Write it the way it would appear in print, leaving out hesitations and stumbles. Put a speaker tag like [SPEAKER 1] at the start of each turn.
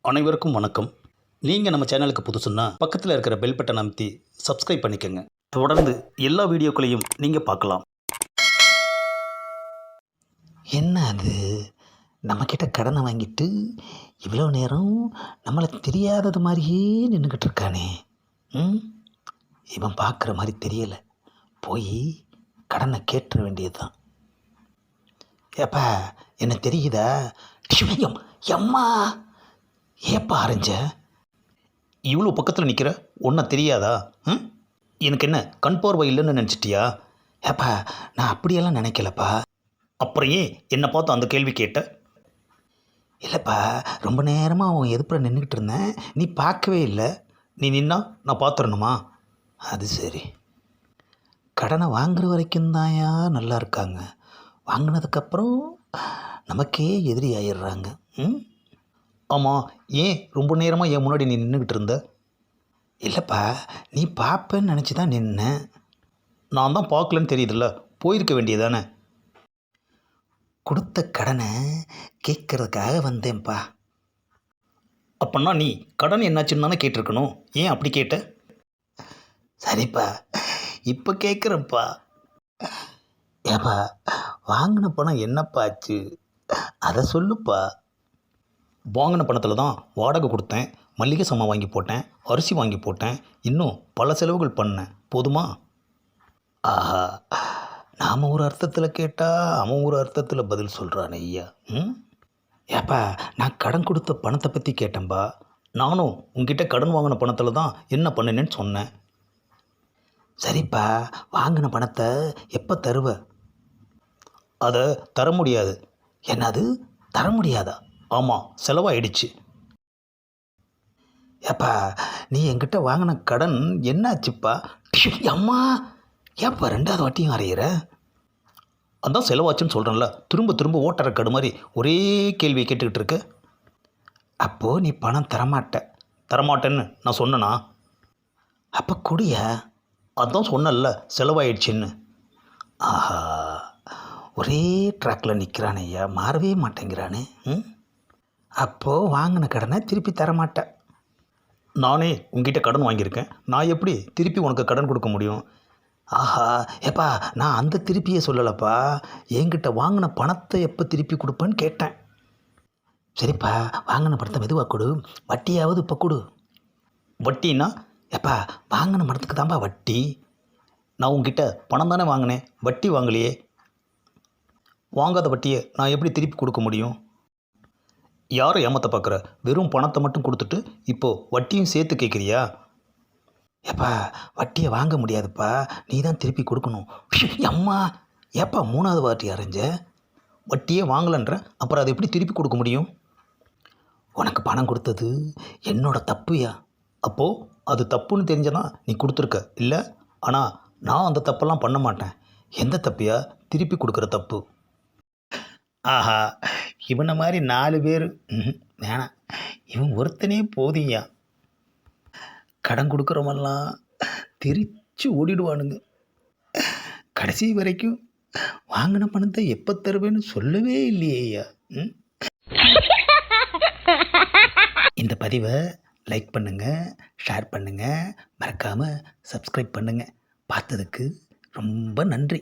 [SPEAKER 1] அனைவருக்கும் வணக்கம். நீங்கள் நம்ம சேனலுக்கு புதுசுன்னா பக்கத்தில் இருக்கிற பெல் பட்டனை அமைத்தி சப்ஸ்கிரைப் பண்ணிக்கோங்க. தொடர்ந்து எல்லா வீடியோக்களையும் நீங்கள் பார்க்கலாம்.
[SPEAKER 2] என்ன அது, நம்மக்கிட்ட கடனை வாங்கிட்டு இவ்வளோ நேரம் நம்மளை தெரியாதது மாதிரியே நின்றுக்கிட்டு இருக்கானே. ம் இவன் பார்க்குற மாதிரி தெரியலை. போய் கடனை கேட்டுற வேண்டியது தான். ஏப்பா, என்ன தெரியுதா? ஐயம், எம்மா, ஏப்பா அரைஞ்ச?
[SPEAKER 1] இவ்வளோ பக்கத்தில் நிற்கிற ஒன்றை தெரியாதா? எனக்கு என்ன கண் பார்வை இல்லைன்னு நினச்சிட்டியா?
[SPEAKER 2] ஏப்பா, நான் அப்படியெல்லாம் நினைக்கலப்பா.
[SPEAKER 1] அப்புறம் ஏன் என்னை பார்த்து அந்த கேள்வி கேட்ட?
[SPEAKER 2] இல்லைப்பா, ரொம்ப நேரமாக அவன் எதுப்புற நின்றுக்கிட்டு இருந்தேன், நீ பார்க்கவே இல்லை.
[SPEAKER 1] நீ நின்னா நான் பார்த்துடணுமா?
[SPEAKER 2] அது சரி. கடனை வாங்குற வரைக்கும் தான்யா நல்லா இருக்காங்க. வாங்கினதுக்கப்புறம் நமக்கே எதிரி ஆயிடுறாங்க.
[SPEAKER 1] ஆமாம், ஏன் ரொம்ப நேரமாக என் முன்னாடி நீ நின்றுக்கிட்டு இருந்த?
[SPEAKER 2] இல்லைப்பா, நீ பார்ப்பேன்னு நினச்சி தான் நின்னேன்.
[SPEAKER 1] நான் தான் பார்க்கலன்னு தெரியுதுல்ல, போயிருக்க வேண்டியதானே.
[SPEAKER 2] கொடுத்த கடனை கேட்கறதுக்காக வந்தேன்ப்பா.
[SPEAKER 1] அப்படின்னா நீ கடன் என்னாச்சுன்னு தானே கேட்டிருக்கணும். ஏன் அப்படி கேட்ட?
[SPEAKER 2] சரிப்பா, இப்போ கேட்குறேன்ப்பா. ஏப்பா, வாங்கின பணம் என்னப்பா ஆச்சு, அதை சொல்லுப்பா.
[SPEAKER 1] வாங்கின பணத்தில் தான் வாடகை கொடுத்தேன், மளிகை சாமான் வாங்கி போட்டேன், அரிசி வாங்கி போட்டேன், இன்னும் பல செலவுகள் பண்ணேன். போதுமா?
[SPEAKER 2] ஆஹா, நாம் ஒரு அர்த்தத்தில் கேட்டால் அவன் ஒரு அர்த்தத்தில் பதில் சொல்கிறான் ஐயா. ஏப்பா, நான் கடன் கொடுத்த பணத்தை பற்றி கேட்டேன்பா.
[SPEAKER 1] நானும் உங்ககிட்ட கடன் வாங்கின பணத்தில் தான் என்ன பண்ணினேன்னு சொன்னேன்.
[SPEAKER 2] சரிப்பா, வாங்கின பணத்தை எப்போ தருவ?
[SPEAKER 1] அதை தர முடியாது.
[SPEAKER 2] என்னது, தர முடியாதா?
[SPEAKER 1] ஆமாம், செலவாயிடுச்சு.
[SPEAKER 2] ஏப்பா, நீ என்கிட்ட வாங்கின கடன் என்னாச்சுப்பா? அம்மா, ஏப்பா ரெண்டாவது வாட்டியும் அறையிற?
[SPEAKER 1] அதான் செலவாச்சுன்னு சொல்கிறேன்ல, திரும்ப திரும்ப ஓட்டுற கடு மாதிரி ஒரே கேள்வியை கேட்டுக்கிட்டு இருக்க.
[SPEAKER 2] அப்போது நீ பணம்
[SPEAKER 1] தரமாட்டேன்னு நான் சொன்னேனா?
[SPEAKER 2] அப்போ குடியா?
[SPEAKER 1] அதான் சொன்னல, செலவாயிடுச்சின்னு.
[SPEAKER 2] ஆஹா, ஒரே ட்ராக்கில் நிற்கிறான் ஐயா, மாறவே மாட்டேங்கிறானே. அப்போது வாங்கின கடனை திருப்பி தரமாட்டேன்.
[SPEAKER 1] நானே உங்ககிட்ட கடன் வாங்கியிருக்கேன், நான் எப்படி திருப்பி உனக்கு கடன் கொடுக்க முடியும்?
[SPEAKER 2] ஆஹா, ஏப்பா, நான் அந்த திருப்பியே சொல்லலைப்பா. என்கிட்ட வாங்கின பணத்தை எப்போ திருப்பி கொடுப்பேன்னு கேட்டேன். சரிப்பா, வாங்கின பணத்தை மெதுவாக கொடு, வட்டியாவது இப்போ கொடு.
[SPEAKER 1] வட்டின்னா?
[SPEAKER 2] ஏப்பா, வாங்கின பணத்துக்கு தான்ப்பா வட்டி.
[SPEAKER 1] நான் உங்ககிட்ட பணம் தானே வாங்கினேன், வட்டி வாங்கலையே. வாங்காத வட்டியை நான் எப்படி திருப்பி கொடுக்க முடியும்? யாரை ஏமாற்ற பார்க்குற? வெறும் பணத்தை மட்டும் கொடுத்துட்டு இப்போது வட்டியும் சேர்த்து கேட்குறியா?
[SPEAKER 2] ஏப்பா, வட்டியை வாங்க முடியாதுப்பா, நீ தான் திருப்பி கொடுக்கணும். அம்மா, ஏப்பா மூணாவது வாட்டி அரைஞ்ச?
[SPEAKER 1] வட்டியே வாங்கலைன்ற அப்புறம் அதை எப்படி திருப்பி கொடுக்க முடியும்?
[SPEAKER 2] உனக்கு பணம் கொடுத்தது என்னோட தப்புயா.
[SPEAKER 1] அப்போது அது தப்புன்னு தெரிஞ்சதான் நீ கொடுத்துருக்க இல்லை? ஆனால் நான் அந்த தப்பெல்லாம் பண்ண மாட்டேன்.
[SPEAKER 2] எந்த தப்பியா?
[SPEAKER 1] திருப்பி கொடுக்குற தப்பு.
[SPEAKER 2] ஆஹா, இவனை மாதிரி 4 பேர் வேணாம், இவன் ஒருத்தனே போதியா. கடன் கொடுக்குறவெல்லாம் தெரிச்சு ஓடிடுவானுங்க. கடைசி வரைக்கும் வாங்கின பணத்தை எப்போ தருவேன்னு சொல்லவே இல்லையா. இந்த பதிவை லைக் பண்ணுங்கள், ஷேர் பண்ணுங்கள், மறக்காமல் சப்ஸ்கிரைப் பண்ணுங்கள். பார்த்ததுக்கு ரொம்ப நன்றி.